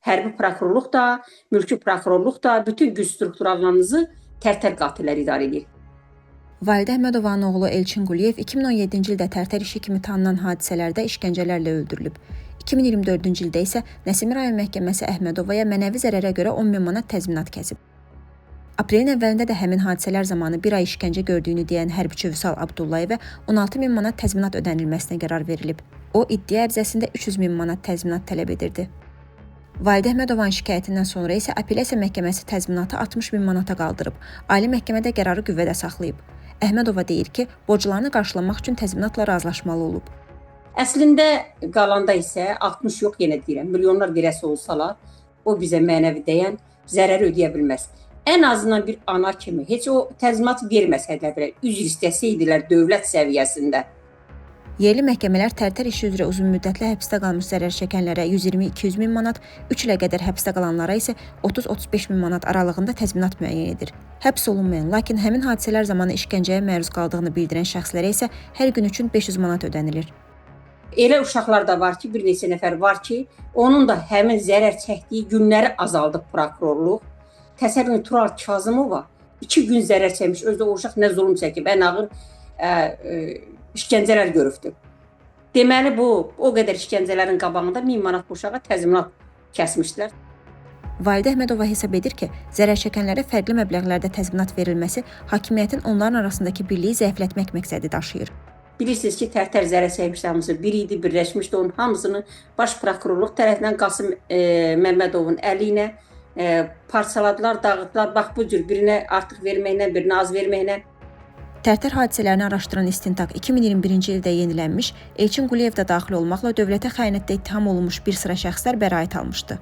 hərbi prokurorluq da, mülki prokurorluq da, bütün güc strukturlarınızı Tərtər qatilləri idarə edir. Validə Əhmədovanın oğlu Elçin Quliyev 2017-ci ildə Tərtər işi kimi tanınan hadisələrdə işgəncələrlə öldürülüb. 2024-cü ildə isə Nəsimi rayon məhkəməsi Əhmədovaya mənəvi zərərə görə 10.000 manat təzminat kəsib. Aprelin əvvəlində də həmin hadisələr zamanı bir ay işgəncə gördüyünü deyən hərbiçi Vüsal Abdullayevə 16.000 manat təzminat ödənilməsinə qərar verilib. O, iddia əvzəsində 300.000 manat təzminat tələb edirdi. Validə Əhmədovanın şikayətindən sonra isə apellyasiya məhkəməsi təzminatı 60.000 manata qaldırıb. Ali məhkəmə də qərarı qüvvədə saxlayıb. Əhmədova deyir ki, borclarını qarşılamaq üçün təzminatla razılaşmalı olub. Əslində qalanda isə 60 yox, yenə deyirəm, milyonlar lirəsi olsalar, o bizə mənəvi dəyən zərəri ödəyə bilməz. Ən azından bir ana kimi heç o təzminat verməsəydilər belə, üzr istəsəydilər dövlət səviyyəsində. Yerli məhkəmələr Tərtər işi üzrə uzun müddətli həbsdə qalmış zərər çəkənlərə 120-200.000 manat, 3 ilə qədər həbsdə qalanlara isə 30-35.000 manat aralığında təzminat müəyyən edir. Həbs olunmayan, lakin həmin hadisələr zamanı işgəncəyə məruz qaldığını bildirən şəxslərə isə hər gün üçün 500 manat ödənilir. Elə uşaqlar da var ki, bir neçə nəfər var ki, onun da həmin zərər çəkdiyi günləri azaldıb prokurorluq. Təsəvvürün Tural Kazımova 2 gün zərər çəkmiş, özü də o uşaq nə zulm çəkib, ən ağır işgəncələr görübdür. Deməli, bu o qədər işgəncələrin qabağında 1000 manat bu uşağa təzminat kəsmişlər. Validə Əhmədova hesab edir ki, zərər çəkənlərə fərqli məbləğlərdə təzminat verilməsi hakimiyyətin onların arasındakı birliyi zəiflətmək məqsədi daşıyır. Bilirsiniz ki, Tərtər zərər çəkmişlər hamısı bir idi, birləşmişdi, onun hamısını baş prokurorluq tərəfindən Qasım Məmmədovun əli ilə parçaladılar, dağıtdılar. Bax bu cür birinə artıq verməklə, birinə az verməklə. Tərtər hadisələrini araşdıran istintaq 2021-ci ildə yenilənmiş, Elçin Quliyev də daxil olmaqla dövlətə xəyanətdə ittiham olunmuş bir sıra şəxslər bəraət almışdı.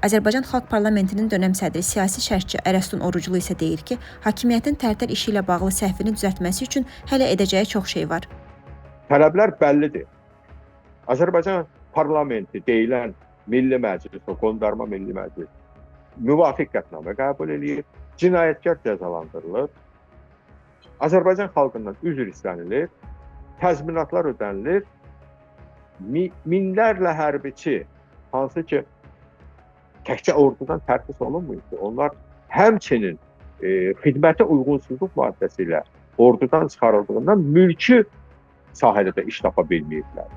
Azərbaycan Xalq Parlamentinin dönəm sədri siyasi şərhçi Ərəstun Oruclu isə deyir ki, hakimiyyətin Tərtər işi ilə bağlı səhvini düzəltməsi üçün hələ edəcəyi çox şey var. Tələblər bəllidir. Azərbaycan parlamenti deyilən Milli Məclis, o qondarma Milli Məclis müvafiq qətnamə qəbul edir, cinayətkar cəzalandırılır, Azərbaycan xalqından üzr istənilir, təzminatlar ödənilir, minlərlə hərbiçi, hansı ki, təkcə ordudan tərxis olunmuydu. Onlar həmçinin xidmətə uyğunsuzluq maddəsilə ordudan çıxarıldığından mülki sahədə də iş tapa bilməyiblər.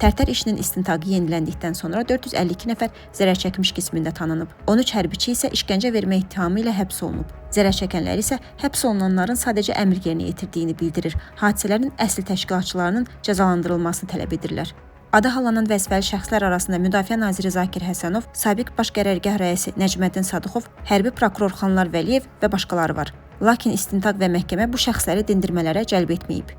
Tərtər işinin istintaqı yeniləndikdən sonra 452 nəfər zərər çəkmiş qismində tanınıb. 13 hərbiçi isə işgəncə vermə ittihamı ilə həbs olunub. Zərər çəkənlər isə həbs olunanların sadəcə əmr yerinə yetirdiyini bildirir. Hadisələrin əsl təşkilatçılarının cəzalandırılmasını tələb edirlər. Adı hallanan vəzifəli şəxslər arasında Müdafiə naziri Zakir Həsənov, sabiq baş qərargah rəisi Nəcməddin Sadıxov, hərbi prokuror Xanlar Vəliyev və başqaları var. Lakin istintaq və məhkəmə bu şəxsləri dindirmələrə cəlb etməyib.